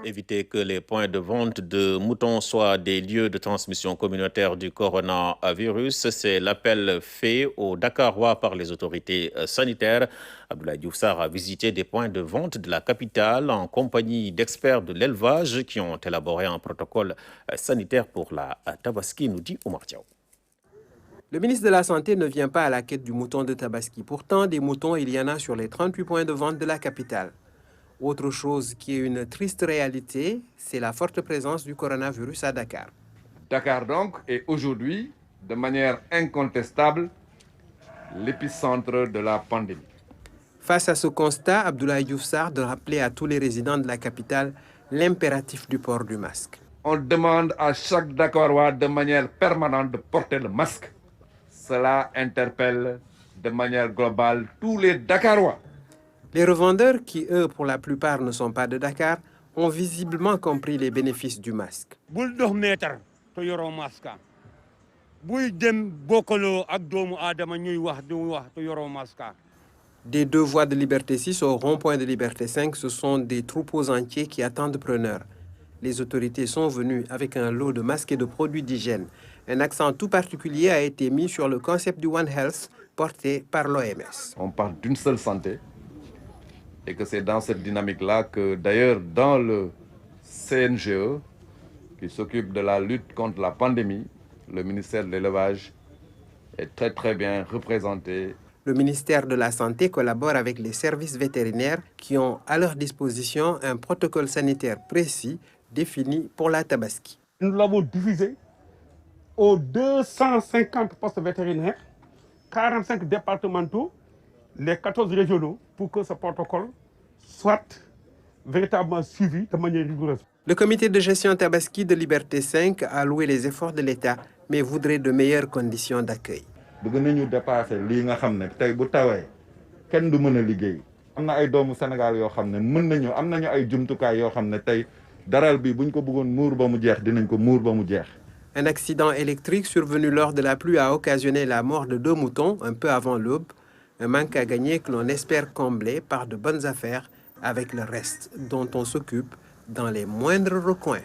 Éviter que les points de vente de moutons soient des lieux de transmission communautaire du coronavirus, c'est l'appel fait au Dakarois par les autorités sanitaires. Abdoulaye Diouf Sarr a visité des points de vente de la capitale en compagnie d'experts de l'élevage qui ont élaboré un protocole sanitaire pour la Tabaski, nous dit Oumar Diaw. Le ministre de la Santé ne vient pas à la quête du mouton de Tabaski. Pourtant, des moutons, il y en a sur les 38 points de vente de la capitale. Autre chose qui est une triste réalité, c'est la forte présence du coronavirus à Dakar. Dakar donc est aujourd'hui, de manière incontestable, l'épicentre de la pandémie. Face à ce constat, Abdoulaye Diouf Sarr de rappeler à tous les résidents de la capitale l'impératif du port du masque. On demande à chaque Dakarois de manière permanente de porter le masque. Cela interpelle de manière globale tous les Dakarois. Les revendeurs, qui eux, pour la plupart, ne sont pas de Dakar, ont visiblement compris les bénéfices du masque. Des deux voies de Liberté 6 au rond-point de Liberté 5, ce sont des troupeaux entiers qui attendent preneurs. Les autorités sont venues avec un lot de masques et de produits d'hygiène. Un accent tout particulier a été mis sur le concept du One Health porté par l'OMS. On parle d'une seule santé et que c'est dans cette dynamique-là que d'ailleurs dans le CNGE, qui s'occupe de la lutte contre la pandémie, le ministère de l'élevage est très bien représenté. Le ministère de la Santé collabore avec les services vétérinaires qui ont à leur disposition un protocole sanitaire précis défini pour la Tabaski. Nous l'avons divisé aux 250 postes vétérinaires, 45 départementaux, les 14 régionaux, pour que ce protocole soit véritablement suivi de manière rigoureuse. Le comité de gestion Tabaski de Liberté 5 a loué les efforts de l'État, mais voudrait de meilleures conditions d'accueil. bëgg nañu dépasser lii nga xam ne tey bu tawee kenn du mën a liggéey am na ay doomu Sénégal yoo xam ne mën nañu am nañu ay jumtukaay yoo xam ne tey daral bi buñ ko bëggoon muur ba mu jeex dinañ ko muur ba mu jeex. Un accident électrique survenu lors de la pluie a occasionné la mort de 2 moutons un peu avant l'aube. Un manque à gagner que l'on espère combler par de bonnes affaires avec le reste dont on s'occupe dans les moindres recoins.